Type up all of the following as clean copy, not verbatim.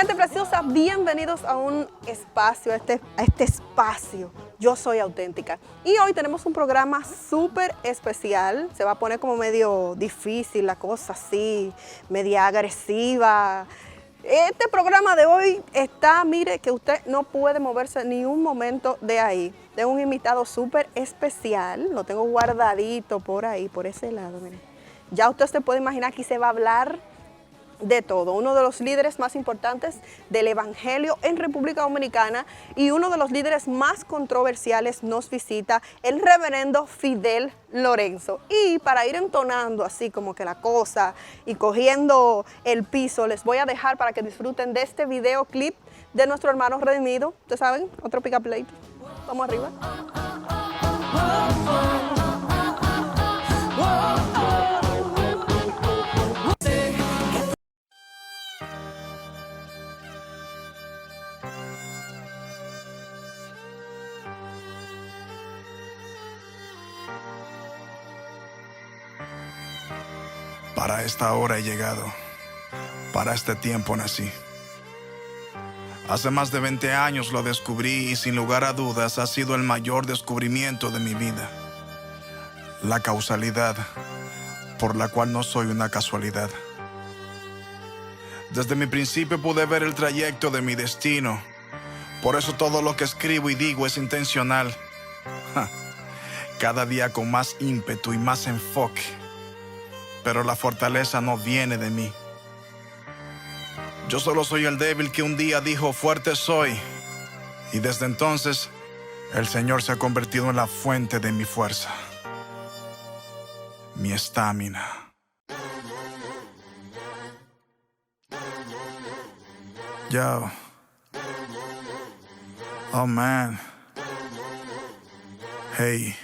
Gente preciosa, bienvenidos a un espacio, a este espacio. Yo soy auténtica. Y hoy tenemos un programa súper especial. Se va a poner como medio difícil la cosa así, media agresiva. Este programa de hoy está, mire, que usted no puede moverse ni un momento de ahí. Tengo un invitado súper especial, lo tengo guardadito por ahí, por ese lado, mire. Ya usted se puede imaginar que se va a hablar de todo. Uno de los líderes más importantes del Evangelio en República Dominicana y uno de los líderes más controversiales nos visita, el reverendo Fidel Lorenzo. Y para ir entonando así como que la cosa y cogiendo el piso, les voy a dejar para que disfruten de este videoclip de nuestro hermano redimido. ¿Ustedes saben? Otro pick up plate. Vamos arriba. Para esta hora he llegado, para este tiempo nací. Hace más de 20 años lo descubrí y sin lugar a dudas ha sido el mayor descubrimiento de mi vida. La causalidad, por la cual no soy una casualidad. Desde mi principio pude ver el trayecto de mi destino. Por eso todo lo que escribo y digo es intencional. Cada día con más ímpetu y más enfoque. Pero la fortaleza no viene de mí. Yo solo soy el débil que un día dijo fuerte soy. Y desde entonces, el Señor se ha convertido en la fuente de mi fuerza. Mi estamina. Yo. Oh man. Hey.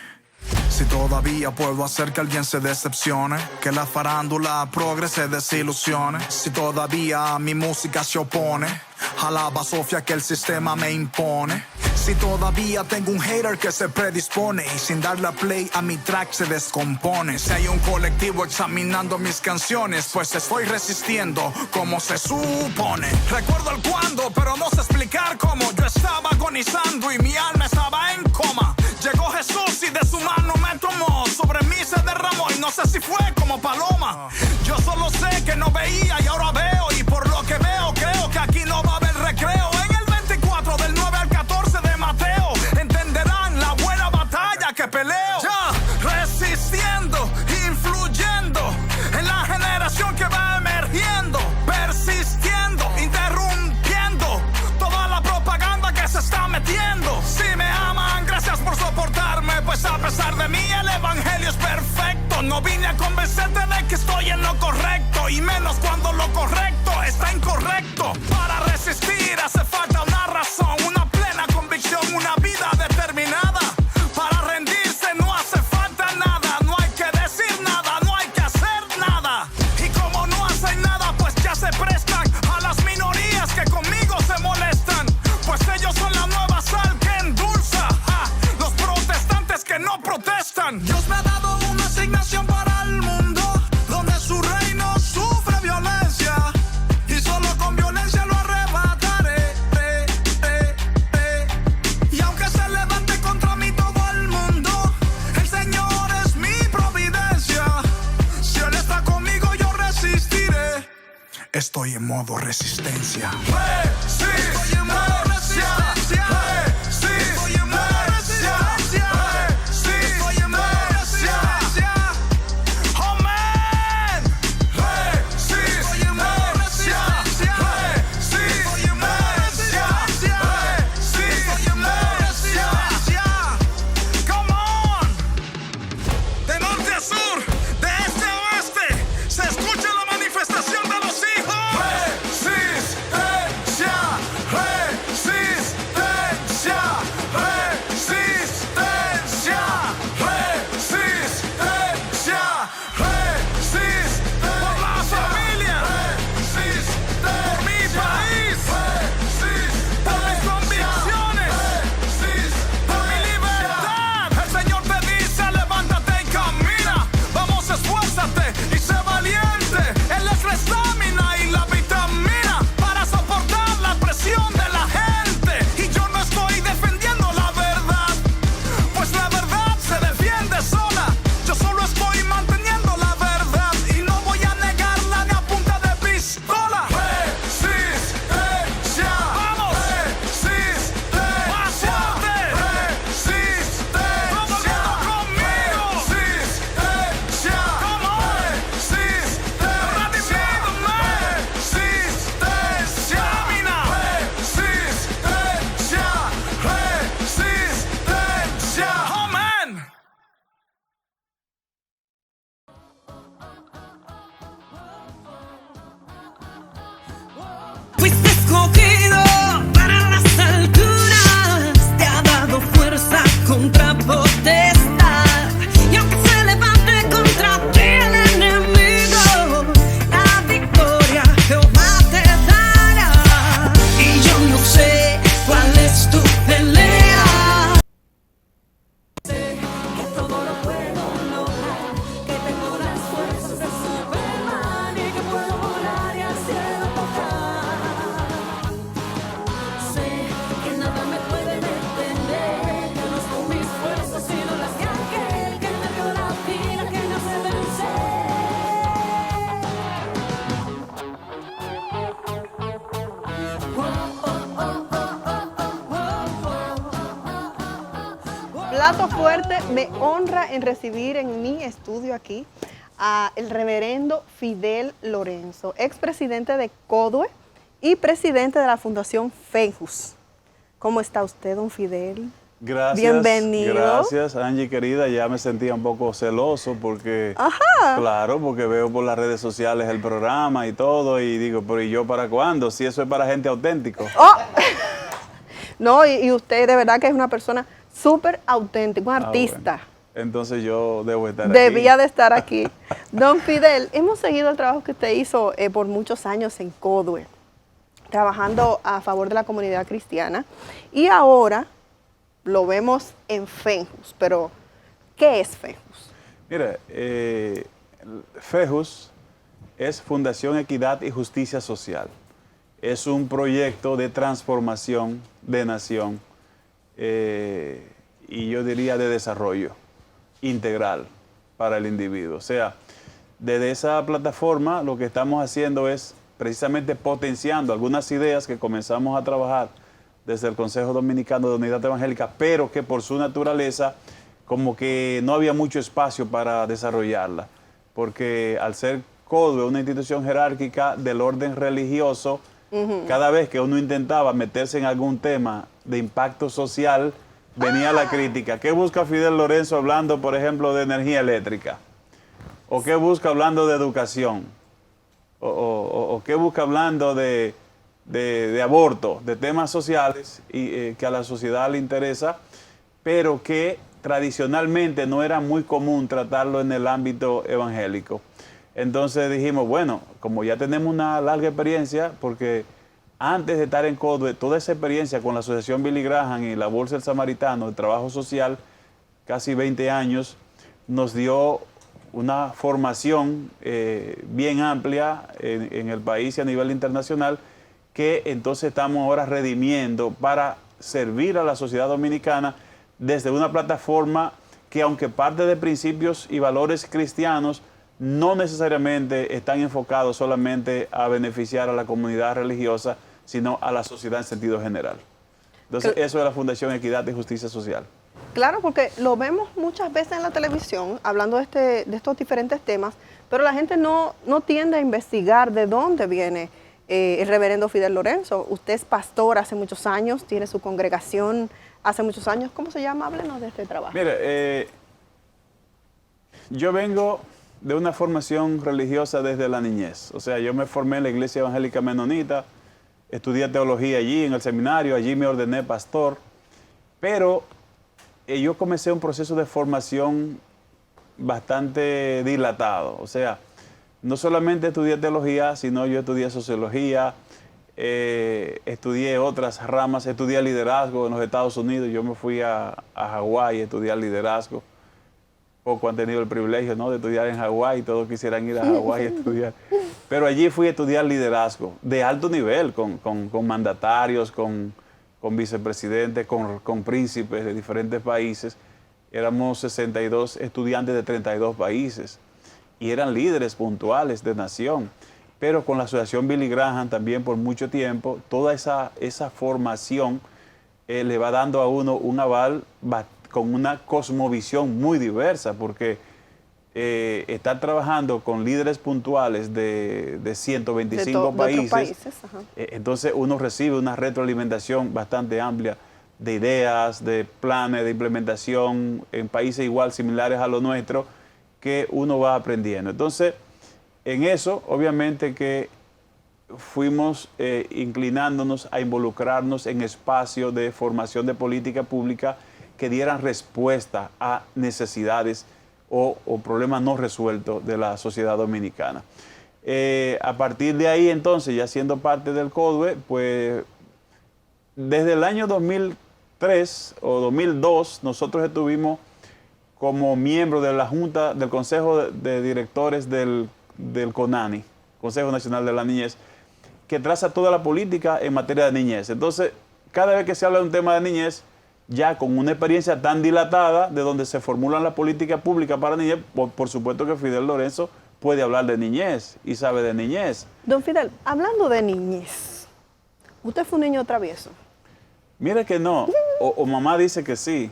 Si todavía puedo hacer que alguien se decepcione, que la farándula progrese, desilusione. Si todavía mi música se opone a la basofia que el sistema me impone. Si todavía tengo un hater que se predispone y sin darle a play a mi track se descompone. Si hay un colectivo examinando mis canciones, pues estoy resistiendo como se supone. Recuerdo el cuándo, pero no sé explicar cómo. Yo estaba agonizando y mi alma estaba en coma. Llegó Jesús y de su mano me tomó. Sobre mí se derramó y no sé si fue como paloma. Yo solo sé que no veía y ahora veo. Y por lo que veo creo que aquí no va a haber recreo. En el 24 del 9 al 14 de Mateo entenderán la buena batalla que peleo. Ya resistiendo, influyendo en la generación que va emergiendo. Persistiendo, interrumpiendo toda la propaganda que se está metiendo. Si me aman, gracias por soportarme, pues a pesar de mí el evangelio es perfecto. No vine a convencerte de que estoy en lo correcto, y menos cuando lo correcto está incorrecto. Para resistir hace falta una razón, una plena convicción, una vida determinada. Para rendirse no hace falta nada, no hay que decir nada, no hay que hacer nada. Y como no hacen nada, pues ya se prestan a las minorías que conmigo se molestan. Pues ellos son la nueva sal que endulza a los protestantes que no protestan. Dios me ha dado una asignación para el mundo, donde su reino sufre violencia, y solo con violencia lo arrebataré. Y aunque se levante contra mí todo el mundo, el Señor es mi providencia. Si Él está conmigo yo resistiré. Estoy en modo resistencia. Estoy en modo resistencia. Estoy en modo resistencia. Estoy en modo resistencia. Oh man. Estoy en modo resistencia. Estoy en modo resistencia. Estoy en modo resistencia. Come on. De norte a sur, de este a oeste, se escucha la manifestación de los hijos. Resistencia. plato fuerte, me honra en recibir en mi estudio aquí a el reverendo Fidel Lorenzo, expresidente de CODUE y presidente de la Fundación FEJUS. ¿Cómo está usted, don Fidel? Gracias. Bienvenido. Gracias, Angie querida. Ya me sentía un poco celoso porque, claro, porque veo por las redes sociales el programa y todo y digo, pero ¿y yo para cuándo? Si eso es para gente auténtico. Oh. No, y usted de verdad que es una persona súper auténtica, un artista. Bueno. Entonces yo debo estar Debía aquí. de estar aquí. Don Fidel, hemos seguido el trabajo que usted hizo por muchos años en CODUE, trabajando a favor de la comunidad cristiana, y ahora lo vemos en FEJUS. Pero, ¿qué es FEJUS? Mira, FEJUS es Fundación Equidad y Justicia Social. Es un proyecto de transformación de nación y yo diría de desarrollo integral para el individuo. O sea, desde esa plataforma lo que estamos haciendo es precisamente potenciando algunas ideas que comenzamos a trabajar desde el Consejo Dominicano de Unidad Evangélica, pero que por su naturaleza como que no había mucho espacio para desarrollarla, porque al ser CODUE una institución jerárquica del orden religioso, cada vez que uno intentaba meterse en algún tema de impacto social, venía la crítica. ¿Qué busca Fidel Lorenzo hablando, por ejemplo, de energía eléctrica? ¿O qué busca hablando de educación? ¿O qué busca hablando de aborto, de temas sociales y, que a la sociedad le interesa, pero que tradicionalmente no era muy común tratarlo en el ámbito evangélico? Entonces dijimos, bueno, como ya tenemos una larga experiencia, porque antes de estar en CODUE, toda esa experiencia con la Asociación Billy Graham y la Bolsa del Samaritano de Trabajo Social, casi 20 años, nos dio una formación bien amplia en el país y a nivel internacional, que entonces estamos ahora redimiendo para servir a la sociedad dominicana desde una plataforma que, aunque parte de principios y valores cristianos, no necesariamente están enfocados solamente a beneficiar a la comunidad religiosa, sino a la sociedad en sentido general. Entonces, eso es la Fundación Equidad y Justicia Social. Claro, porque lo vemos muchas veces en la televisión, hablando de estos diferentes temas, pero la gente no tiende a investigar de dónde viene el reverendo Fidel Lorenzo. Usted es pastor hace muchos años, tiene su congregación hace muchos años. ¿Cómo se llama? Háblenos de este trabajo. Mire, yo vengo de una formación religiosa desde la niñez. O sea, yo me formé en la Iglesia Evangélica Menonita, estudié teología allí, en el seminario, allí me ordené pastor, pero yo comencé un proceso de formación bastante dilatado. O sea, no solamente estudié teología, sino yo estudié sociología, estudié otras ramas, estudié liderazgo en los Estados Unidos. Yo me fui a Hawái a estudiar liderazgo. Poco han tenido el privilegio, ¿no?, de estudiar en Hawái, todos quisieran ir a Hawái a estudiar. Pero allí fui a estudiar liderazgo de alto nivel, con mandatarios, con vicepresidentes, con príncipes de diferentes países. Éramos 62 estudiantes de 32 países y eran líderes puntuales de nación. Pero con la Asociación Billy Graham también por mucho tiempo, toda esa formación le va dando a uno un aval con una cosmovisión muy diversa, porque estar trabajando con líderes puntuales de 125 países, entonces uno recibe una retroalimentación bastante amplia de ideas, de planes, de implementación en países igual similares a los nuestros, que uno va aprendiendo. Entonces, en eso, obviamente que fuimos inclinándonos a involucrarnos en espacios de formación de política pública que dieran respuesta a necesidades o problemas no resueltos de la sociedad dominicana. A partir de ahí, entonces, ya siendo parte del CODUE, pues desde el año 2003 o 2002, nosotros estuvimos como miembros de la Junta, del Consejo de Directores del CONANI, Consejo Nacional de la Niñez, que traza toda la política en materia de niñez. Entonces, cada vez que se habla de un tema de niñez, ya con una experiencia tan dilatada de donde se formulan las políticas públicas para niñez, por supuesto que Fidel Lorenzo puede hablar de niñez y sabe de niñez. Don Fidel, hablando de niñez, ¿usted fue un niño travieso? Mira que no, o mamá dice que sí,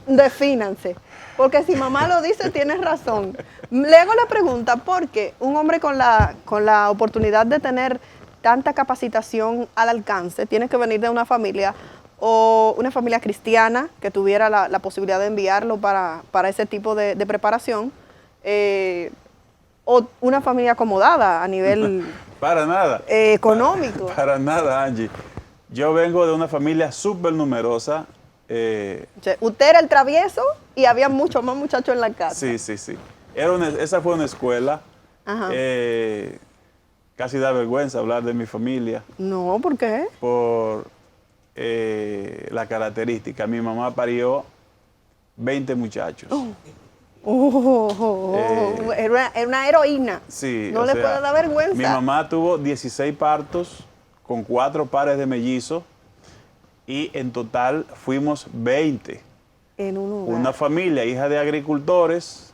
Defínanse. Porque si mamá lo dice, tienes razón. Le hago la pregunta porque un hombre con la oportunidad de tener tanta capacitación al alcance tiene que venir de una familia o una familia cristiana que tuviera la posibilidad de enviarlo para ese tipo de preparación, o una familia acomodada a nivel Para nada. económico. Para nada, Angie. Yo vengo de una familia súper numerosa. O sea, usted era el travieso y había muchos más muchachos en la casa. Sí, sí, sí. Esa fue una escuela. Ajá. Casi da vergüenza hablar de mi familia No, ¿por qué? por la característica. Mi mamá parió 20 muchachos. Era una heroína. Sí, No o le sea, puede dar vergüenza. Mi mamá tuvo 16 partos con 4 pares de mellizos y en total fuimos 20. En un hogar. Una familia, hija de agricultores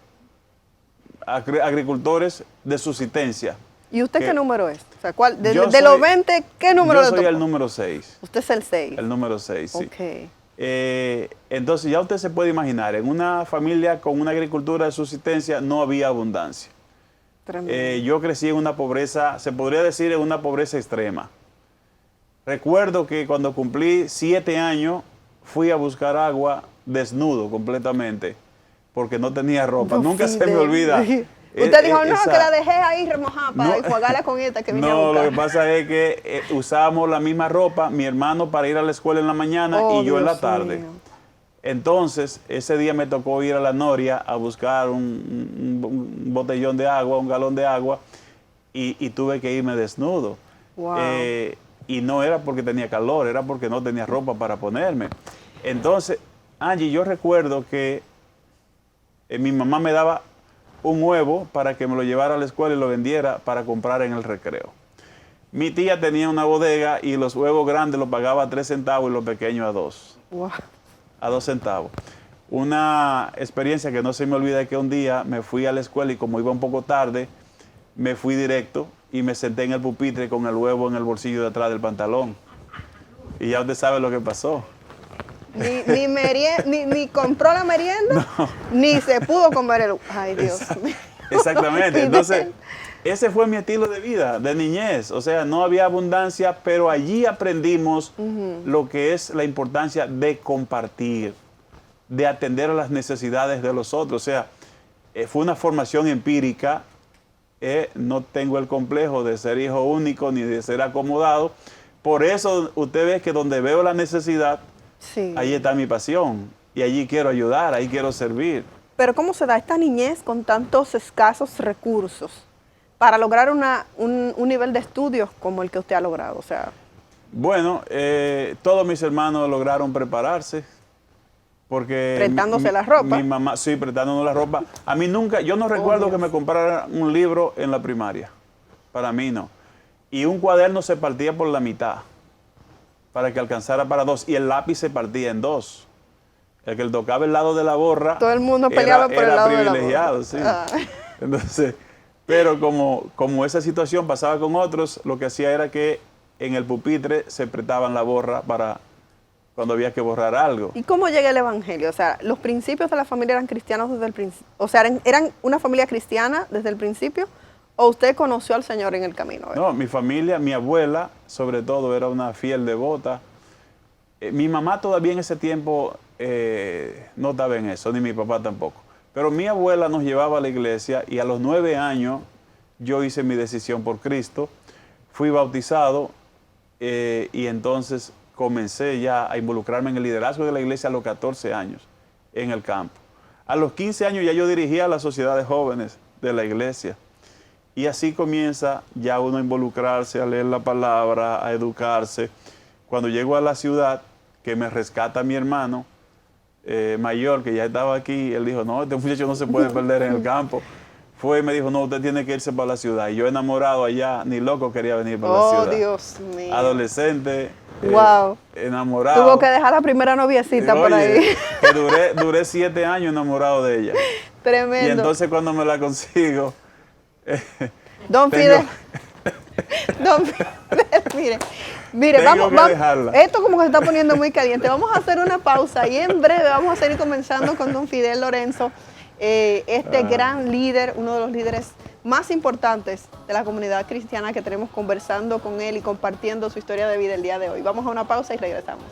de subsistencia. ¿Y usted que- qué número es? O sea, ¿cuál? De Yo los soy- 20, ¿qué número Yo le soy tocó? el número 6. Usted es el 6. El número 6, sí. Ok. Entonces ya usted se puede imaginar, en una familia con una agricultura de subsistencia no había abundancia. Tremendo. Yo crecí en una pobreza, se podría decir en una pobreza extrema. Recuerdo que cuando cumplí 7 años fui a buscar agua desnudo completamente porque no tenía ropa. No, Nunca se me Fidel. olvida. Usted dijo, no, esa- que la dejé ahí remojada para No. enjuagarla con esta que vine a No, lo buscar. que pasa es que usábamos la misma ropa, mi hermano para ir a la escuela en la mañana Oh, y yo en la Dios tarde. mío. Entonces, ese día me tocó ir a la Noria a buscar un botellón de agua, un galón de agua, y tuve que irme desnudo. Wow. Y no era porque tenía calor, era porque no tenía ropa para ponerme. Entonces, Angie, yo recuerdo que mi mamá me daba un huevo para que me lo llevara a la escuela y lo vendiera para comprar en el recreo. Mi tía tenía una bodega y los huevos grandes los pagaba a 3 centavos y los pequeños a 2. Wow. A 2 centavos. Una experiencia que no se me olvida es que un día me fui a la escuela y como iba un poco tarde, me fui directo y me senté en el pupitre con el huevo en el bolsillo de atrás del pantalón. Y ya usted sabe lo que pasó. Ni compró la merienda, ni se pudo comer el... Ay, Dios mío. Exactamente. Fidel. Entonces, ese fue mi estilo de vida, de niñez. O sea, no había abundancia, pero allí aprendimos lo que es la importancia de compartir, de atender a las necesidades de los otros. O sea, fue una formación empírica. No tengo el complejo de ser hijo único ni de ser acomodado. Por eso usted ve que donde veo la necesidad, Sí. ahí está mi pasión. Y allí quiero ayudar, ahí quiero servir. Pero ¿cómo se da esta niñez con tantos escasos recursos para lograr un nivel de estudios como el que usted ha logrado? O sea, Bueno, todos mis hermanos lograron prepararse. Porque Prestándose la ropa. Mi mamá, sí, prestándonos la ropa. A mí nunca, yo no recuerdo que me compraran un libro en la primaria. Para mí no. Y un cuaderno se partía por la mitad para que alcanzara para 2. Y el lápiz se partía en 2. El que le tocaba el lado de la borra. Todo el mundo peleaba por el lado de la borra. privilegiado, sí. Ah. Entonces, pero como esa situación pasaba con otros, lo que hacía era que en el pupitre se prestaban la borra para cuando había que borrar algo. ¿Y cómo llega el evangelio? O sea, los principios de la familia eran cristianos desde el principio. O sea, ¿eran una familia cristiana desde el principio? ¿O usted conoció al Señor en el camino? No, mi familia, mi abuela, sobre todo, era una fiel devota. Mi mamá todavía en ese tiempo no estaba en eso, ni mi papá tampoco. Pero mi abuela nos llevaba a la iglesia y a los 9 años yo hice mi decisión por Cristo. Fui bautizado y entonces comencé ya a involucrarme en el liderazgo de la iglesia a los 14 años en el campo. A los 15 años ya yo dirigía la sociedad de jóvenes de la iglesia. Y así comienza ya uno a involucrarse, a leer la palabra, a educarse. Cuando llego a la ciudad, que me rescata mi hermano mayor, que ya estaba aquí, él dijo, no, este muchacho no se puede perder en el campo. Fue y me dijo, no, usted tiene que irse para la ciudad. Y yo enamorado allá, ni loco quería venir para la ciudad. Oh, Dios mío. Adolescente, Wow. enamorado. Tuvo que dejar la primera noviecita por ahí. Oye, que duré 7 años enamorado de ella. Tremendo. Y entonces cuando me la consigo, Don tengo- Fidel, Don Fidel, mire, Tengo que dejarla. esto como que se está poniendo muy caliente. Vamos a hacer una pausa y en breve vamos a seguir comenzando con don Fidel Lorenzo, gran líder, uno de los líderes más importantes de la comunidad cristiana que tenemos conversando con él y compartiendo su historia de vida el día de hoy. Vamos a una pausa y regresamos.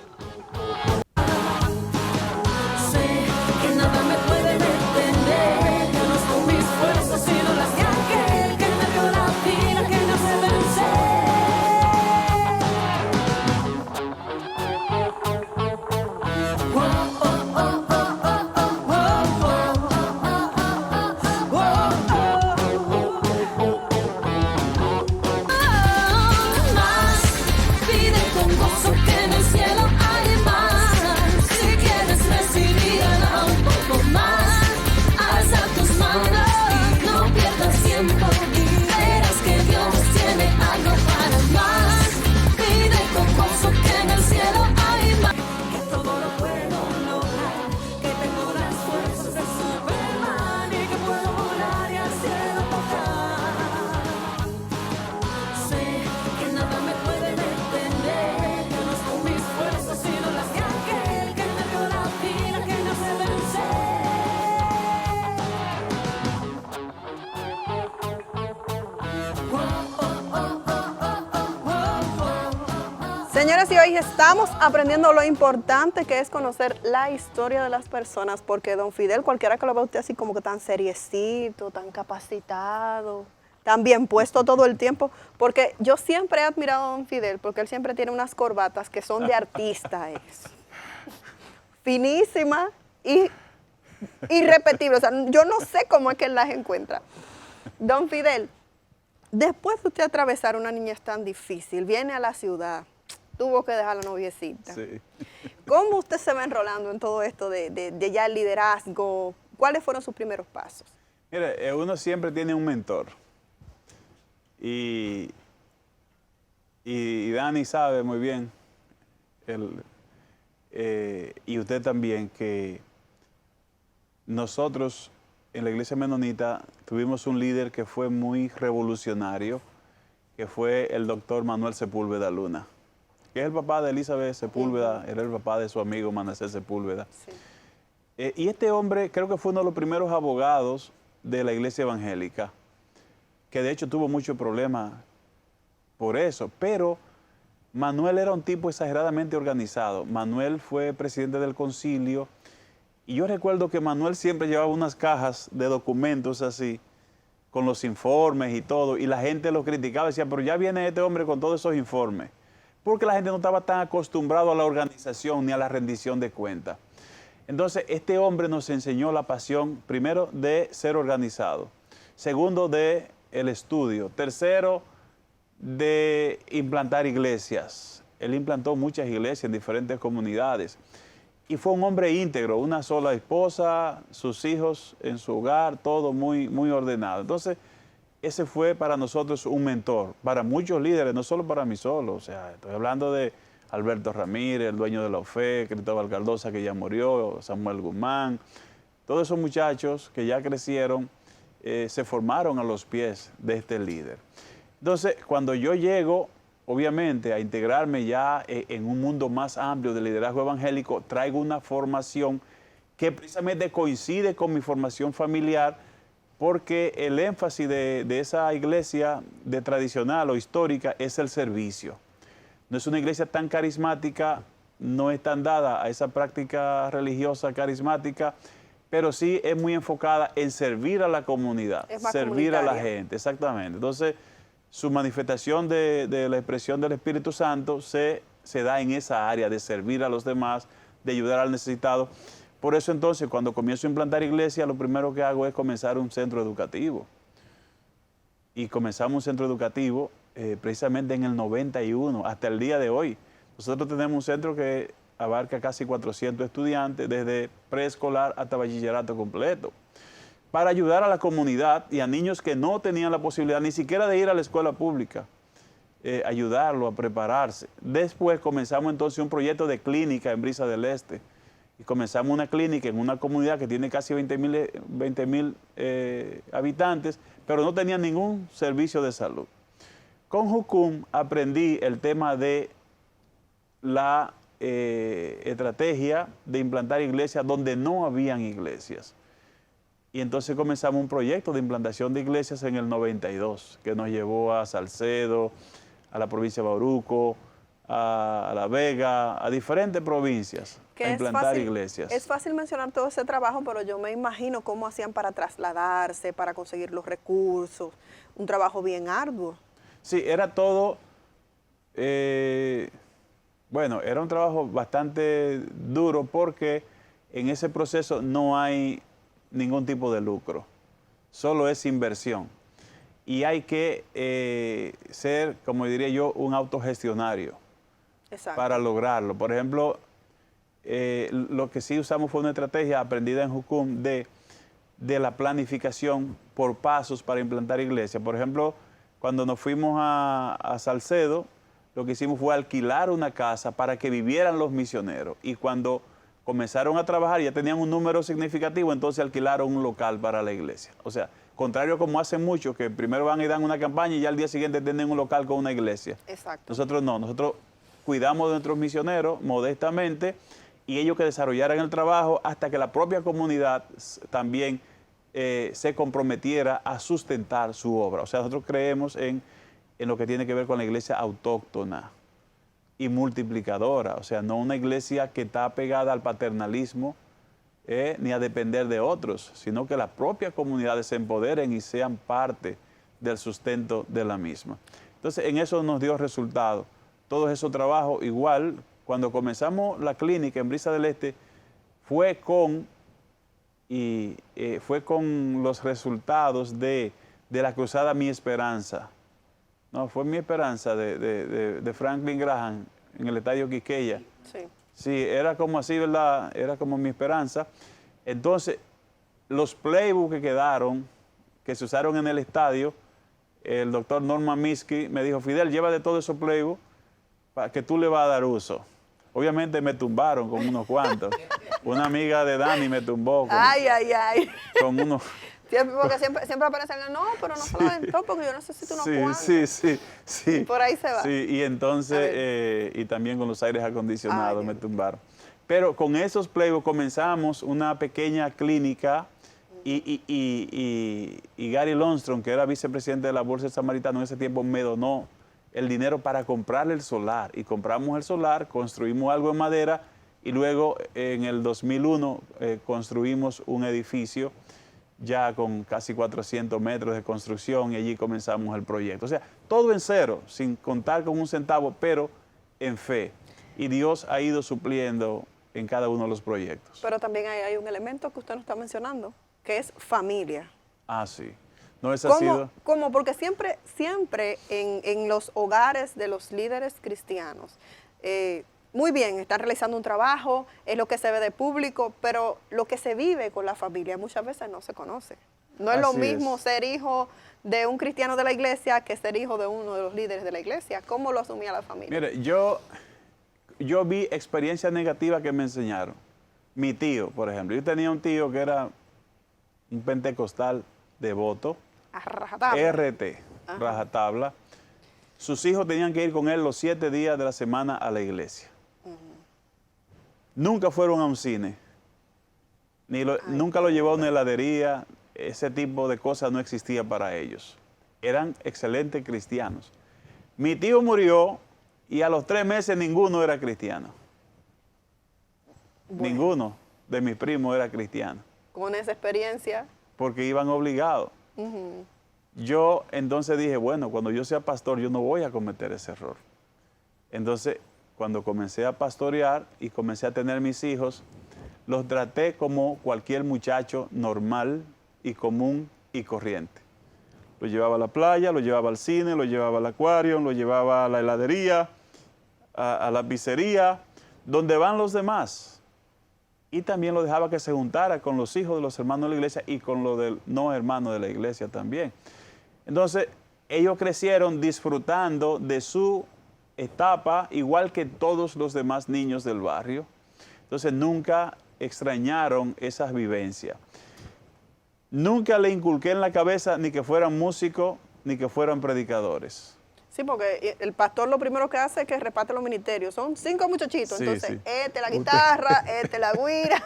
Señores, y hoy estamos aprendiendo lo importante que es conocer la historia de las personas, porque don Fidel, cualquiera que lo vea usted así como que tan seriecito, tan capacitado, tan bien puesto todo el tiempo, porque yo siempre he admirado a don Fidel, porque él siempre tiene unas corbatas que son de artista, finísima y irrepetible, o sea, yo no sé cómo es que él las encuentra. Don Fidel, después de usted atravesar una niñez tan difícil, viene a la ciudad, tuvo que dejar la noviecita. Sí. ¿Cómo usted se va enrolando en todo esto de ya el liderazgo? ¿Cuáles fueron sus primeros pasos? Mire, uno siempre tiene un mentor. Y Dani sabe muy bien, y usted también, que nosotros en la iglesia menonita tuvimos un líder que fue muy revolucionario, que fue el doctor Manuel Sepúlveda Luna, que es el papá de Elizabeth Sepúlveda, era el papá de su amigo Manasés Sepúlveda. Sí. Y este hombre creo que fue uno de los primeros abogados de la iglesia evangélica, que de hecho tuvo muchos problemas por eso, pero Manuel era un tipo exageradamente organizado. Manuel fue presidente del concilio y yo recuerdo que Manuel siempre llevaba unas cajas de documentos así, con los informes y todo, y la gente lo criticaba, decía, pero ya viene este hombre con todos esos informes, porque la gente no estaba tan acostumbrado a la organización ni a la rendición de cuentas. Entonces, este hombre nos enseñó la pasión, primero, de ser organizado, segundo, de el estudio, tercero, de implantar iglesias. Él implantó muchas iglesias en diferentes comunidades y fue un hombre íntegro, una sola esposa, sus hijos en su hogar, todo muy, muy ordenado. Entonces, ese fue para nosotros un mentor, para muchos líderes, no solo para mí solo. O sea, estoy hablando de Alberto Ramírez, el dueño de la OFE, Cristóbal Cardosa, que ya murió, Samuel Guzmán. Todos esos muchachos que ya crecieron, se formaron a los pies de este líder. Entonces, cuando yo llego, obviamente, a integrarme ya en un mundo más amplio de liderazgo evangélico, traigo una formación que precisamente coincide con mi formación familiar, porque el énfasis de esa iglesia de tradicional o histórica es el servicio. No es una iglesia tan carismática, no es tan dada a esa práctica religiosa carismática, pero sí es muy enfocada en servir a la comunidad, servir a la gente, exactamente. Entonces, su manifestación de la expresión del Espíritu Santo se da en esa área de servir a los demás, de ayudar al necesitado. Por eso entonces, cuando comienzo a implantar iglesia, lo primero que hago es comenzar un centro educativo. Y comenzamos un centro educativo precisamente en el 91, hasta el día de hoy. Nosotros tenemos un centro que abarca casi 400 estudiantes, desde preescolar hasta bachillerato completo, para ayudar a la comunidad y a niños que no tenían la posibilidad ni siquiera de ir a la escuela pública, ayudarlo a prepararse. Después comenzamos entonces un proyecto de clínica en Brisa del Este, y comenzamos una clínica en una comunidad que tiene casi 20,000 habitantes, pero no tenía ningún servicio de salud. Con Jucum aprendí el tema de la estrategia de implantar iglesias donde no habían iglesias. Y entonces comenzamos un proyecto de implantación de iglesias en el 92, que nos llevó a Salcedo, a la provincia de Bauruco, a La Vega, a diferentes provincias, Que a es implantar fácil, iglesias. es fácil mencionar todo ese trabajo, pero yo me imagino cómo hacían para trasladarse, para conseguir los recursos. Un trabajo bien arduo. Sí, era todo, bueno, era un trabajo bastante duro porque en ese proceso no hay ningún tipo de lucro, solo es inversión. Y hay que ser, como diría yo, un autogestionario Exacto. para lograrlo. Por ejemplo, lo que sí usamos fue una estrategia aprendida en Jucum de la planificación por pasos para implantar iglesias. Por ejemplo, cuando nos fuimos a Salcedo, lo que hicimos fue alquilar una casa para que vivieran los misioneros. Y cuando comenzaron a trabajar, ya tenían un número significativo, entonces alquilaron un local para la iglesia. O sea, contrario como hacen muchos, que primero van y dan una campaña y ya al día siguiente tienen un local con una iglesia. Exacto. Nosotros no, nosotros cuidamos de nuestros misioneros modestamente y ellos que desarrollaran el trabajo hasta que la propia comunidad también se comprometiera a sustentar su obra. O sea, nosotros creemos en lo que tiene que ver con la iglesia autóctona y multiplicadora, o sea, no una iglesia que está pegada al paternalismo ni a depender de otros, sino que las propias comunidades se empoderen y sean parte del sustento de la misma. Entonces, en eso nos dio resultado. Todos esos trabajos, igual, cuando comenzamos la clínica en Brisa del Este, fue con los resultados de la cruzada Mi Esperanza. No, fue Mi Esperanza de Franklin Graham en el Estadio Quisqueya. Sí. Sí, era como así, ¿verdad? Era como Mi Esperanza. Entonces, los playbooks que quedaron, que se usaron en el estadio, el doctor Norman Minsky me dijo, Fidel, lleva de todos esos playbooks para que tú le vas a dar uso. Obviamente me tumbaron con unos cuantos. Una amiga de Dani me tumbó con unos... Porque siempre aparecen, no, pero no se lo den todo porque yo necesito unos cuantos. Sí. Y por ahí se va. Sí, y entonces, y también con los aires acondicionados me tumbaron. Pero con esos playbooks comenzamos una pequeña clínica y Gary Longstrom, que era vicepresidente de la Bolsa de Samaritano en ese tiempo, me donó el dinero para comprarle el solar. Y compramos el solar, construimos algo en madera y luego en el 2001 construimos un edificio ya con casi 400 metros de construcción y allí comenzamos el proyecto. O sea, todo en cero, sin contar con un centavo, pero en fe. Y Dios ha ido supliendo en cada uno de los proyectos. Pero también hay un elemento que usted nos está mencionando, que es familia. Ah, sí. No es así. ¿Cómo? Porque siempre en los hogares de los líderes cristianos, muy bien, están realizando un trabajo, es lo que se ve de público, pero lo que se vive con la familia muchas veces no se conoce. No es lo mismo ser hijo de un cristiano de la iglesia que ser hijo de uno de los líderes de la iglesia. ¿Cómo lo asumía la familia? Mire, yo vi experiencias negativas que me enseñaron. Mi tío, por ejemplo. Yo tenía un tío que era un pentecostal devoto. A rajatabla. RT, rajatabla. Sus hijos tenían que ir con él los 7 días de la semana a la iglesia. Nunca fueron a un cine. Nunca lo llevó a una heladería. Ese tipo de cosas no existía para ellos. Eran excelentes cristianos. Mi tío murió y a los 3 meses ninguno era cristiano. Bueno. Ninguno de mis primos era cristiano. Con esa experiencia. Porque iban obligados. Yo entonces dije, bueno, cuando yo sea pastor yo no voy a cometer ese error. Entonces, cuando comencé a pastorear y comencé a tener mis hijos, los traté como cualquier muchacho normal y común y corriente. Lo llevaba a la playa, lo llevaba al cine, lo llevaba al acuario, lo llevaba a la heladería, a la pizzería, donde van los demás. Y también lo dejaba que se juntara con los hijos de los hermanos de la iglesia y con los del no hermano de la iglesia también. Entonces, ellos crecieron disfrutando de su etapa, igual que todos los demás niños del barrio. Entonces, nunca extrañaron esas vivencias. Nunca le inculqué en la cabeza ni que fueran músicos, ni que fueran predicadores. Sí, porque el pastor lo primero que hace es que reparte los ministerios. Son 5 muchachitos. Sí, Entonces, sí. este la guitarra, este la guira.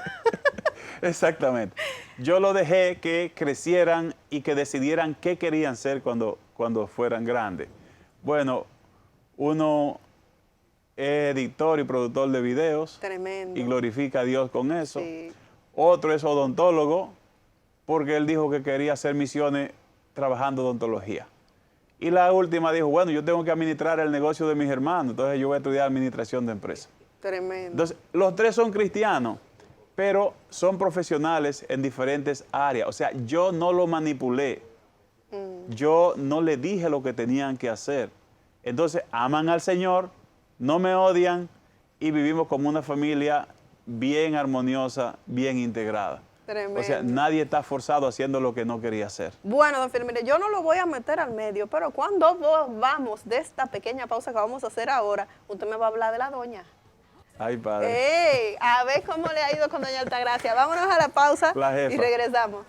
Exactamente. Yo lo dejé que crecieran y que decidieran qué querían ser cuando fueran grandes. Bueno, uno es editor y productor de videos Tremendo. y glorifica a Dios con eso. Sí. Otro es odontólogo porque él dijo que quería hacer misiones trabajando odontología. Y la última dijo, bueno, yo tengo que administrar el negocio de mis hermanos, entonces yo voy a estudiar administración de empresas. Tremendo. Entonces, los tres son cristianos, pero son profesionales en diferentes áreas. O sea, yo no lo manipulé. Yo no le dije lo que tenían que hacer. Entonces, aman al Señor, no me odian y vivimos como una familia bien armoniosa, bien integrada. Tremendo. O sea, nadie está forzado haciendo lo que no quería hacer. Bueno, don Fidel, mire, yo no lo voy a meter al medio, pero cuando vamos de esta pequeña pausa que vamos a hacer ahora, usted me va a hablar de la doña. Ay, padre. ¡Ey! A ver cómo le ha ido con doña Altagracia. Vámonos a la pausa La jefa. y regresamos.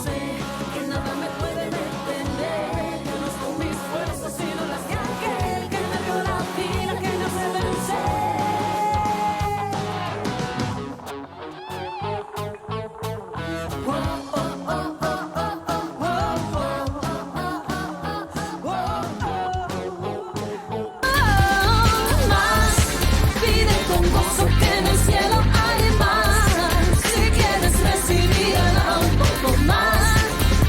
Sé que nada me puede detener, que no son mis fuerzas sino las de aquel que me dio la vida, que no sé vencer. Oh, oh, oh, oh, oh, oh, oh, oh. Más, pide con gozo que en el cielo hay más. Si quieres recibir un poco más,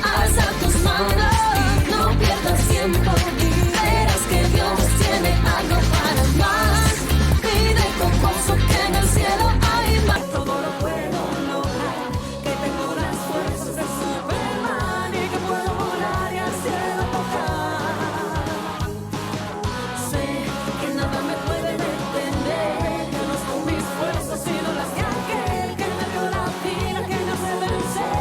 alza tus manos, no pierdas tiempo. Verás que Dios tiene algo para más. Pide con gozo que en el cielo hay más. Todo lo puedo lograr, que tengo las fuerzas de Superman y que puedo volar y al cielo tocar. Sé que nada me puede detener, que no son mis fuerzas sino las de aquel que me dio la vida, que no sé vencer.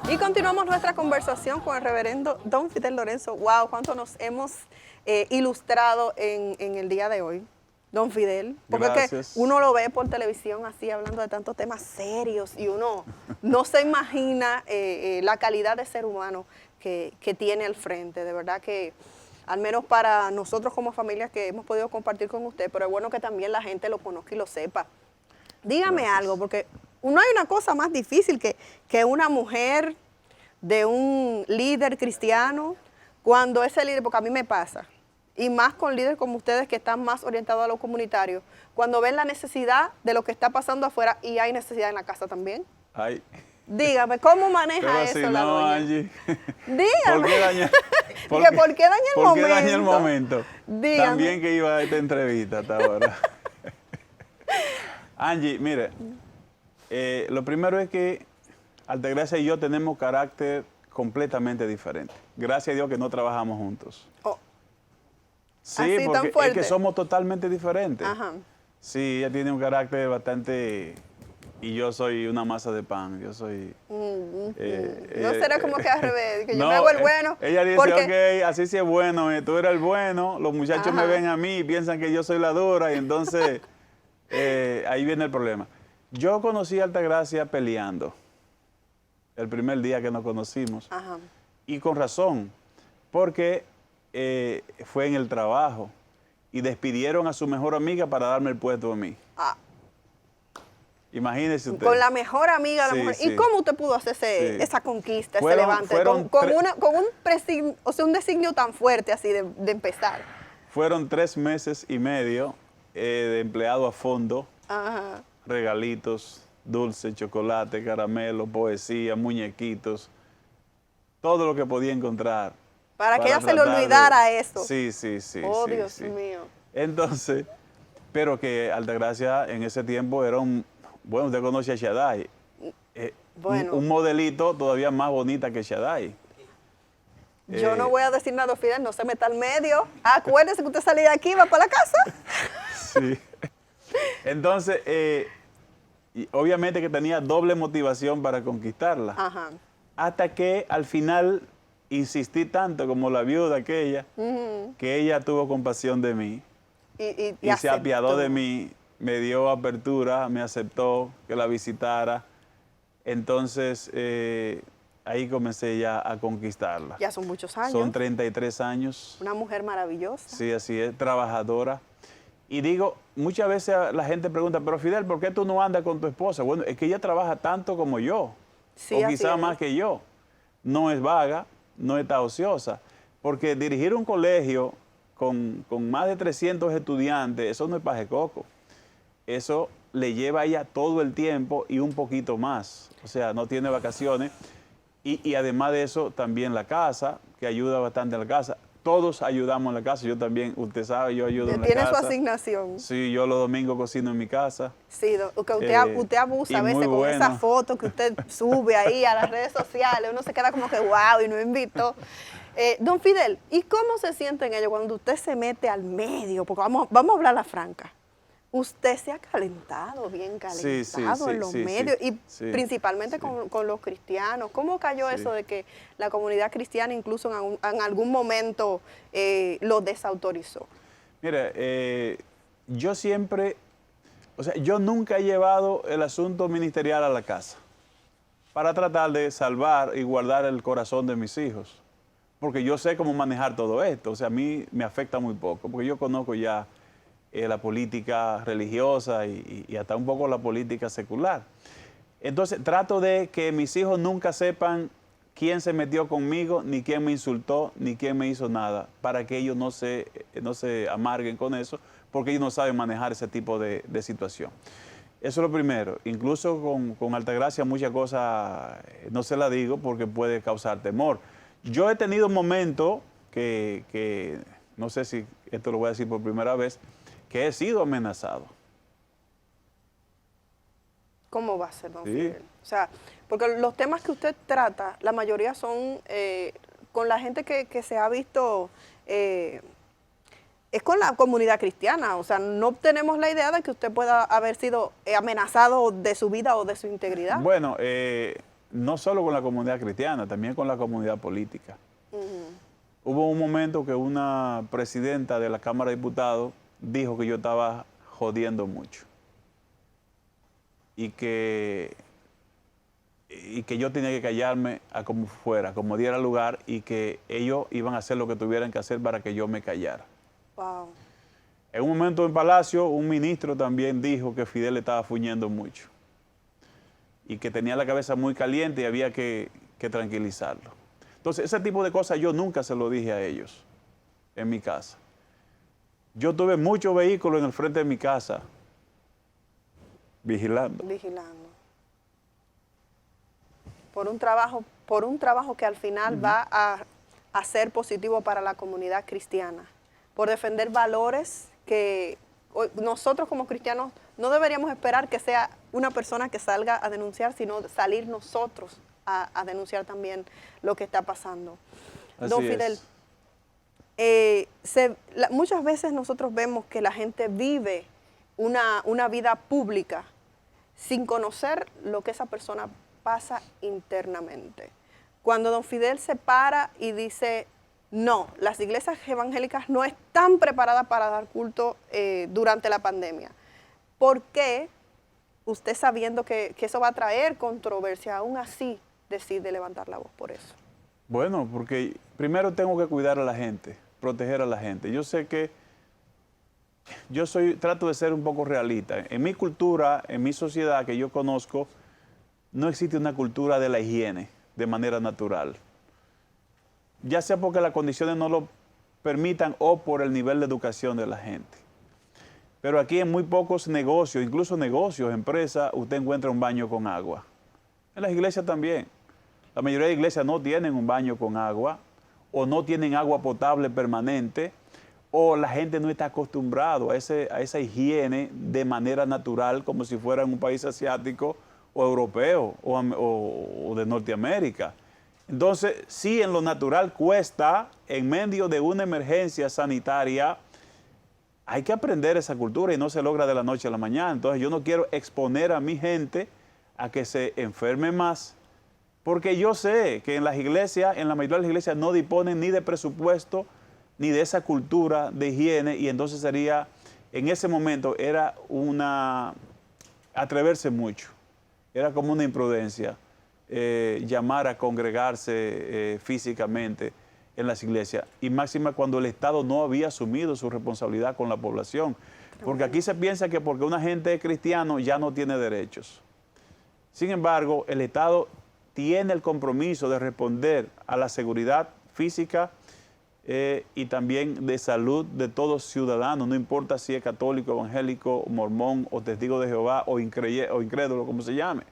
Y continuamos nuestra conversación con el reverendo don Fidel Lorenzo. ¡Wow! ¿Cuánto nos hemos ilustrado en el día de hoy? Don Fidel, porque es que Gracias. uno lo ve por televisión así, hablando de tantos temas serios y uno no se imagina la calidad de ser humano que tiene al frente. De verdad que, al menos para nosotros como familia que hemos podido compartir con usted, pero es bueno que también la gente lo conozca y lo sepa. Dígame algo, porque no hay una cosa más difícil que una mujer de un líder cristiano, cuando ese líder, porque a mí me pasa, y más con líderes como ustedes que están más orientados a lo comunitario, cuando ven la necesidad de lo que está pasando afuera y hay necesidad en la casa también. Ay. Dígame, ¿cómo maneja Pero eso si la no, doña? Angie. Dígame. ¿Por qué daña, Dije, ¿por qué daña el ¿por qué daña el momento? momento? Dígame. También que iba a esta entrevista hasta ahora. Angie, mire, lo primero es que Altagracia y yo tenemos carácter completamente diferente. Gracias a Dios que no trabajamos juntos. Oh, Sí, así, tan porque es fuerte. que somos totalmente diferentes. ajá. Sí, ella tiene un carácter bastante... Y yo soy una masa de pan, yo soy... No será como que al revés, que yo no, me hago el bueno. Ella dice, porque, ok, así sí es bueno, tú eres el bueno, los muchachos me Ajá. ven a mí y piensan que yo soy la dura y entonces ahí viene el problema. Yo conocí a Altagracia peleando el primer día que nos conocimos Ajá. y con razón, porque fue en el trabajo y despidieron a su mejor amiga para darme el puesto a mí. Ah, Imagínese usted. con la mejor amiga de la Sí, mujer. sí. ¿Y cómo usted pudo hacer Sí. esa conquista, Fueron- ese levante? fueron Con un designio tan fuerte así de empezar. Fueron 3 meses y medio de empleado a fondo, Ajá. regalitos, dulce, chocolate, caramelo, poesía, muñequitos, todo lo que podía encontrar. Para que ella se le tratar de- olvidara eso. Sí, sí, sí. Oh, sí, Dios sí. mío. Entonces, pero que Altagracia en ese tiempo era un, bueno, usted conoce a Shaddai, Bueno. un modelito todavía más bonita que Shaddai. Yo no voy a decir nada, Fidel, no se meta al medio. Acuérdese que usted salía de aquí, va para la casa. Sí. Entonces, y obviamente que tenía doble motivación para conquistarla. Ajá. Hasta que al final insistí tanto como la viuda aquella, que ella tuvo compasión de mí y se apiadó de aceptó. mí, me dio apertura, me aceptó que la visitara. Entonces, ahí comencé ya a conquistarla. Ya son muchos años. Son 33 años. Una mujer maravillosa. Sí, así es, trabajadora. Y digo, muchas veces la gente pregunta, pero Fidel, ¿por qué tú no andas con tu esposa? Bueno, es que ella trabaja tanto como yo, Sí, o así quizás es. más que yo. No es vaga, no está ociosa, porque dirigir un colegio con más de 300 estudiantes, eso no es paje coco. Eso le lleva a ella todo el tiempo y un poquito más. O sea, no tiene vacaciones. Y además de eso, también la casa, que ayuda bastante a la casa. Todos ayudamos en la casa. Yo también, usted sabe, yo ayudo en la Tiene casa. su asignación. Sí, yo los domingos cocino en mi casa. Sí, que usted Y abusa a veces muy con bueno. esa foto que usted sube ahí a las redes sociales. Uno se queda como que wow y no invitó. Don Fidel, ¿y cómo se sienten ellos cuando usted se mete al medio? Porque vamos a hablar la franca. Usted se ha calentado, bien calentado sí, en los sí, medios sí, y sí, principalmente sí. con los cristianos. ¿Cómo cayó Sí. eso de que la comunidad cristiana incluso en algún momento lo desautorizó? Mira, yo siempre, o sea, yo nunca he llevado el asunto ministerial a la casa para tratar de salvar y guardar el corazón de mis hijos. Porque yo sé cómo manejar todo esto. O sea, a mí me afecta muy poco, porque yo conozco ya la política religiosa y hasta un poco la política secular. Entonces, trato de que mis hijos nunca sepan quién se metió conmigo, ni quién me insultó, ni quién me hizo nada, para que ellos no se amarguen con eso, porque ellos no saben manejar ese tipo de situación. Eso es lo primero. Incluso con Altagracia muchas cosas no se las digo porque puede causar temor. Yo he tenido momentos que no sé si esto lo voy a decir por primera vez, que he sido amenazado. ¿Cómo va a ser, don Sí. Fidel? O sea, porque los temas que usted trata, la mayoría son con la gente que se ha visto, es con la comunidad cristiana. O sea, no tenemos la idea de que usted pueda haber sido amenazado de su vida o de su integridad. Bueno, no solo con la comunidad cristiana, también con la comunidad política. Hubo un momento que una presidenta de la Cámara de Diputados dijo que yo estaba jodiendo mucho y que yo tenía que callarme a como fuera, como diera lugar, y que ellos iban a hacer lo que tuvieran que hacer para que yo me callara. Wow. En un momento en Palacio, un ministro también dijo que Fidel estaba fuñendo mucho y que tenía la cabeza muy caliente y había que tranquilizarlo. Entonces, ese tipo de cosas yo nunca se lo dije a ellos en mi casa. Yo tuve muchos vehículos en el frente de mi casa vigilando. Vigilando. Por un trabajo que al final va a ser positivo para la comunidad cristiana. Por defender valores que nosotros como cristianos no deberíamos esperar que sea una persona que salga a denunciar, sino salir nosotros a denunciar también lo que está pasando. Don Así Fidel, es. muchas veces nosotros vemos que la gente vive una vida pública sin conocer lo que esa persona pasa internamente. Cuando don Fidel se para y dice, no, las iglesias evangélicas no están preparadas para dar culto durante la pandemia, ¿por qué usted, sabiendo que eso va a traer controversia, aún así decide levantar la voz por eso? Bueno, porque primero tengo que cuidar a la gente, proteger a la gente. Yo sé que trato de ser un poco realista. En mi cultura, en mi sociedad que yo conozco, no existe una cultura de la higiene de manera natural. Ya sea porque las condiciones no lo permitan o por el nivel de educación de la gente. Pero aquí en muy pocos negocios, incluso negocios, empresas, usted encuentra un baño con agua. En las iglesias también. La mayoría de iglesias no tienen un baño con agua o no tienen agua potable permanente, o la gente no está acostumbrado a esa higiene de manera natural, como si fuera en un país asiático o europeo o de Norteamérica. Entonces, sí, en lo natural cuesta, en medio de una emergencia sanitaria, hay que aprender esa cultura y no se logra de la noche a la mañana. Entonces, yo no quiero exponer a mi gente a que se enferme más, porque yo sé que en las iglesias, en la mayoría de las iglesias, no disponen ni de presupuesto, ni de esa cultura de higiene, y entonces sería en ese momento era atreverse mucho, era como una imprudencia llamar a congregarse físicamente en las iglesias, y máxima cuando el Estado no había asumido su responsabilidad con la población, porque aquí se piensa que porque una gente es cristiano ya no tiene derechos. Sin embargo, el Estado tiene el compromiso de responder a la seguridad física y también de salud de todos ciudadanos, no importa si es católico, evangélico, mormón o testigo de Jehová o incrédulo, como se llame.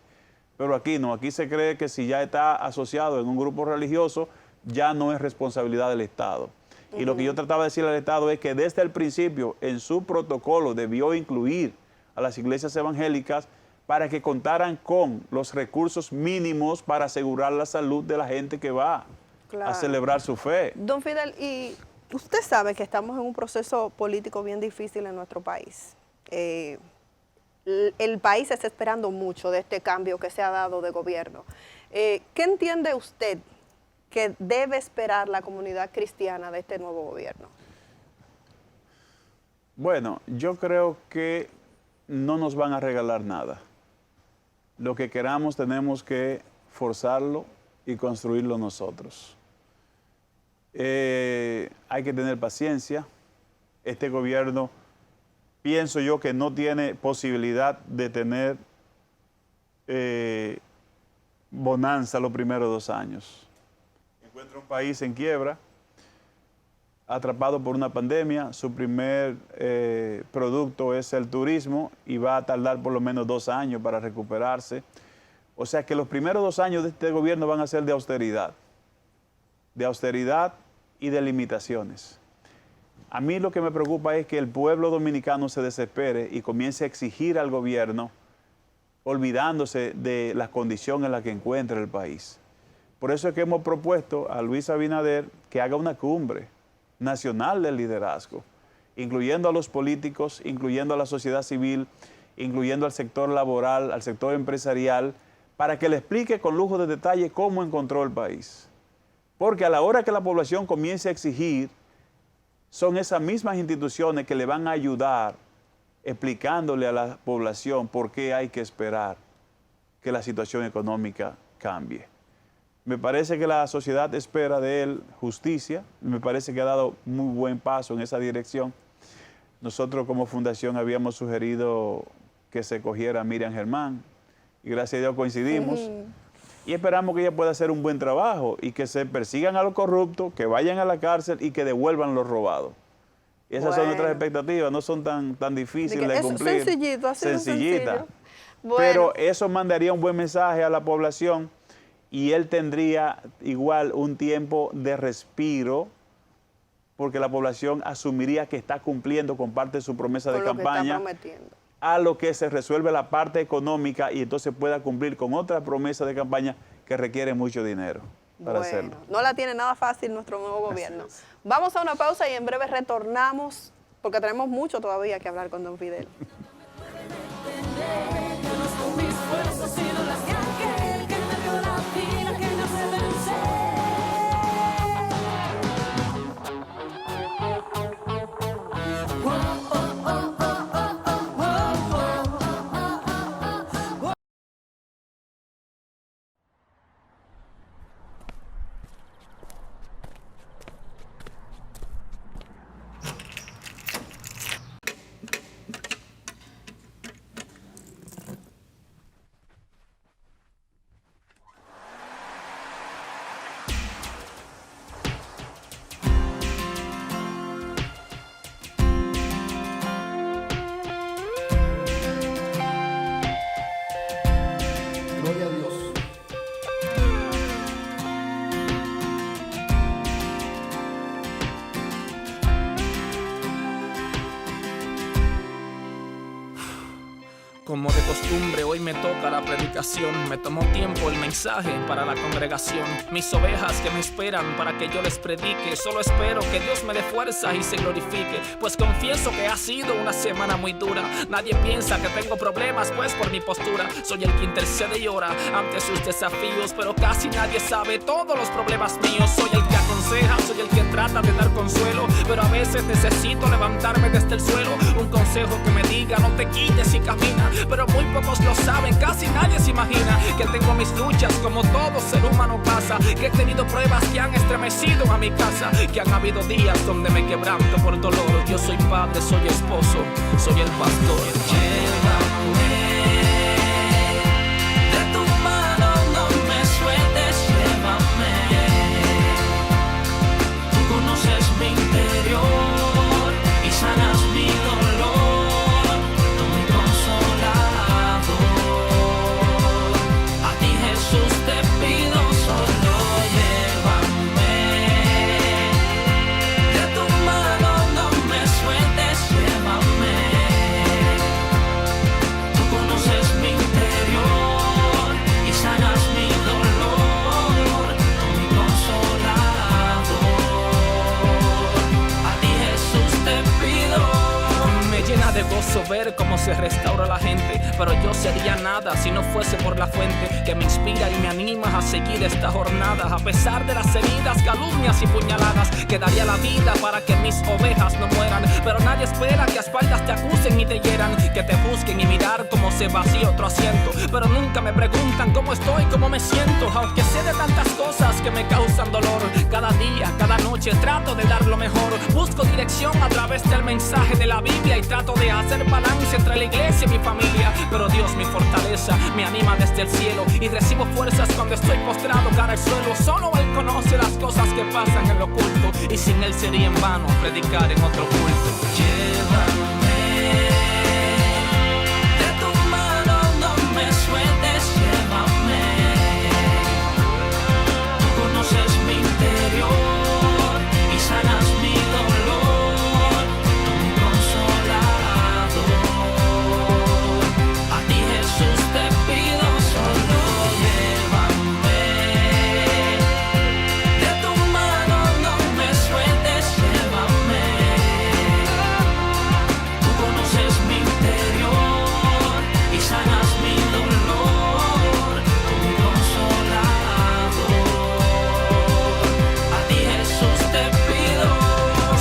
Pero aquí no, aquí se cree que si ya está asociado en un grupo religioso, ya no es responsabilidad del Estado. Y lo que yo trataba de decirle al Estado es que desde el principio, en su protocolo, debió incluir a las iglesias evangélicas para que contaran con los recursos mínimos para asegurar la salud de la gente que va a celebrar su fe. Don Fidel, y usted sabe que estamos en un proceso político bien difícil en nuestro país. El país está esperando mucho de este cambio que se ha dado de gobierno. ¿Qué entiende usted que debe esperar la comunidad cristiana de este nuevo gobierno? Bueno, yo creo que no nos van a regalar nada. Lo que queramos tenemos que forzarlo y construirlo nosotros. Hay que tener paciencia. Este gobierno, pienso yo que no tiene posibilidad de tener bonanza los primeros 2 años. Encuentra un país en quiebra, atrapado por una pandemia. Su primer producto es el turismo y va a tardar por lo menos 2 años para recuperarse. O sea que los primeros 2 años de este gobierno van a ser de austeridad y de limitaciones. A mí lo que me preocupa es que el pueblo dominicano se desespere y comience a exigir al gobierno, olvidándose de las condiciones en las que encuentra el país. Por eso es que hemos propuesto a Luis Abinader que haga una cumbre nacional del liderazgo, incluyendo a los políticos, incluyendo a la sociedad civil, incluyendo al sector laboral, al sector empresarial, para que le explique con lujo de detalle cómo encontró el país. Porque a la hora que la población comience a exigir, son esas mismas instituciones que le van a ayudar explicándole a la población por qué hay que esperar que la situación económica cambie. Me parece que la sociedad espera de él justicia, me parece que ha dado muy buen paso en esa dirección. Nosotros como fundación habíamos sugerido que se cogiera a Miriam Germán y gracias a Dios coincidimos y esperamos que ella pueda hacer un buen trabajo y que se persigan a los corruptos, que vayan a la cárcel y que devuelvan lo robado. Y esas son nuestras expectativas, no son tan difíciles de cumplir. Sencillito, así sencillita. Bueno. Pero eso mandaría un buen mensaje a la población y él tendría igual un tiempo de respiro porque la población asumiría que está cumpliendo con parte de su promesa de campaña, a lo que se resuelve la parte económica y entonces pueda cumplir con otra promesa de campaña que requiere mucho dinero para hacerlo. No la tiene nada fácil nuestro nuevo gobierno. Vamos a una pausa y en breve retornamos porque tenemos mucho todavía que hablar con don Fidel. Gloria a Dios. Como de costumbre, hoy me toca la predicación. Me tomó tiempo el mensaje para la congregación. Mis ovejas que me esperan para que yo les predique. Solo espero que Dios me dé fuerza y se glorifique. Pues confieso que ha sido una semana muy dura. Nadie piensa que tengo problemas, pues por mi postura. Soy el que intercede y ora ante sus desafíos. Pero casi nadie sabe todos los problemas míos. Soy el que aconseja aconseja, soy el que trata de dar consuelo, pero a veces necesito levantarme desde el suelo. Un consejo que me diga no te quites y camina, pero muy pocos lo saben, casi nadie se imagina que tengo mis luchas como todo ser humano pasa, que he tenido pruebas que han estremecido a mi casa, que han habido días donde me quebranto por dolor. Yo soy padre, soy esposo, soy el pastor. Llévame de tu mano, no me sueltes, llévame. Tú conoces mi interior y sanas mi dolor, tú mi consolador. A ti Jesús te pido solo llévame. De tu mano no me sueltes, llévame. Tú conoces mi interior y sanas mi dolor, tú mi consolador. A ti Jesús te pido. Me llena de gozo ver cómo se restaura la gente, pero yo sería nada si no fuese por la fuente que me inspira y me anima a seguir esta jornada. A pesar de las heridas, calumnias y puñaladas, que daría la vida para que mis ovejas no mueran, pero nadie espera que a espaldas te acusen y te hieran, que te busquen y mirar cómo se vacía otro asiento, pero nunca me preguntan cómo estoy, cómo me siento, aunque sé de tantas cosas que me causan dolor. Cada día, cada noche trato de dar lo mejor, busco dirección a través del mensaje de la Biblia y trato de hacer balance entre la iglesia y mi familia, pero Dios mi fortaleza me anima desde el cielo y recibo fuerzas cuando estoy postrado cara al suelo. Solo Él conoce las cosas que pasan en lo oculto y sin Él sería en vano predicar en otro culto. Llévame de tu mano, no me sueltes, llévame. Tú conoces mi interior y sanas mi dolor, tú mi consolador. A ti Jesús te pido solo llévame. De tu mano no me sueltes, llévame. Tú conoces mi interior y sanas mi dolor, tú mi consolador. A ti Jesús te pido.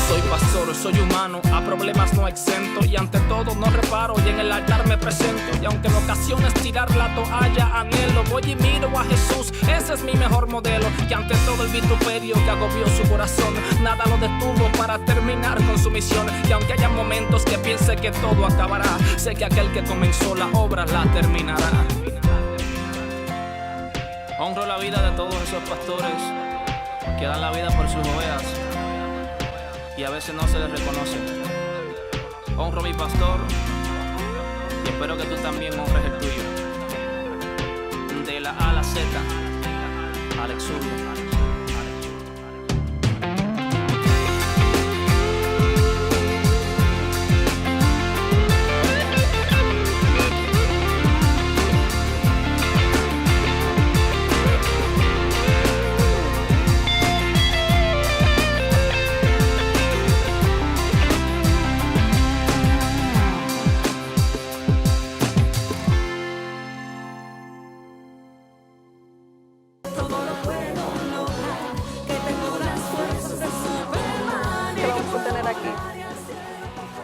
Soy pastor, soy humano, a problemas no exento y ante todo no reparo y en el altar me presento. Y aunque en ocasiones tirar la toalla anhelo, voy y miro a Jesús, ese es mi mejor modelo. Que ante todo el vituperio que agobió su corazón, nada lo detuvo para terminar con su misión. Y aunque haya momentos que piense que todo acabará, sé que aquel que comenzó la obra la terminará. Honro la vida de todos esos pastores que dan la vida por sus ovejas y a veces no se les reconoce. Honro a mi pastor y espero que tú también honres el tuyo. De la A a la Z, Alex Zurdo. Que vamos a tener aquí.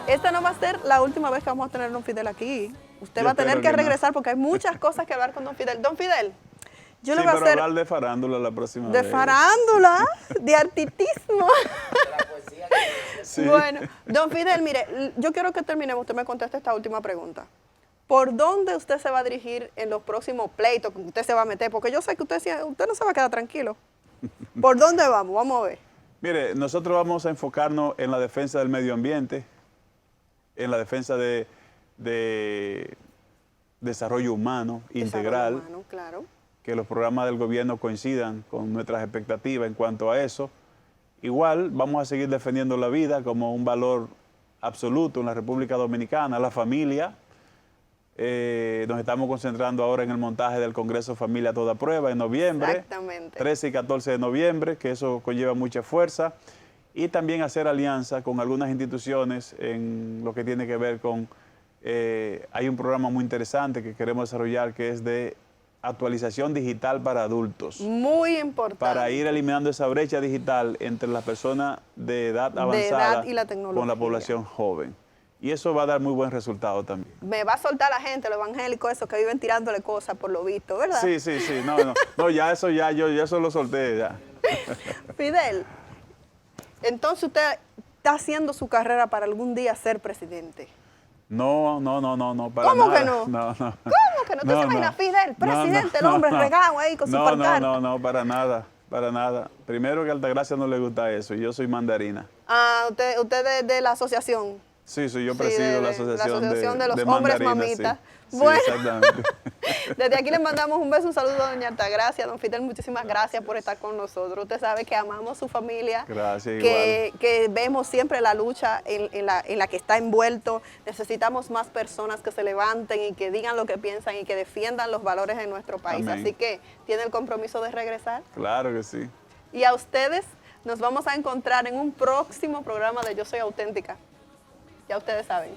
Esta no va a ser la última vez que vamos a tener a Don Fidel aquí. Usted Yo va a tener espero que que no. regresar porque hay muchas cosas que hablar con Don Fidel. Don Fidel, yo Sí, le voy a pero hacer hablar de farándula la próxima de vez. farándula, de artitismo. Sí. Bueno, Don Fidel, mire, yo quiero que terminemos, usted me conteste esta última pregunta. ¿Por dónde usted se va a dirigir en los próximos pleitos que usted se va a meter? Porque yo sé que usted no se va a quedar tranquilo. ¿Por dónde vamos? Vamos a ver. Mire, nosotros vamos a enfocarnos en la defensa del medio ambiente, en la defensa de desarrollo humano integral, Desarrollo humano, claro. que los programas del gobierno coincidan con nuestras expectativas en cuanto a eso. Igual vamos a seguir defendiendo la vida como un valor absoluto en la República Dominicana, la familia. Nos estamos concentrando ahora en el montaje del Congreso Familia a Toda Prueba en noviembre. Exactamente. 13 y 14 de noviembre, que eso conlleva mucha fuerza. Y también hacer alianza con algunas instituciones en lo que tiene que ver con... hay un programa muy interesante que queremos desarrollar que es de actualización digital para adultos. Muy importante. Para ir eliminando esa brecha digital entre las personas de edad avanzada edad y la con la tecnología. población joven. Y eso va a dar muy buen resultado también. Me va a soltar la gente, los evangélicos, esos que viven tirándole cosas por lo visto, ¿verdad? Sí, no, ya eso yo eso lo solté ya. Fidel, entonces usted está haciendo su carrera para algún día ser presidente. No, para ¿Cómo nada. que no? No. ¿Cómo que no? ¿Usted se imagina a Fidel, presidente, el hombre regado ahí con su pancarta? No, para nada. Primero que a Altagracia no le gusta eso, y yo soy mandarina. Ah, usted de la asociación. Sí, yo Sí, presido la asociación de los de hombres mandarinas, mamitas. Sí, Bueno. exactamente. Desde aquí le mandamos un beso, un saludo a doña Altagracia. Don Fidel, muchísimas gracias por estar con nosotros. Usted sabe que amamos su familia. Gracias, que vemos siempre la lucha en la que está envuelto. Necesitamos más personas que se levanten y que digan lo que piensan y que defiendan los valores de nuestro país. Amén. Así que tiene el compromiso de regresar. Claro que sí. Y a ustedes nos vamos a encontrar en un próximo programa de Yo Soy Auténtica. Ya ustedes saben.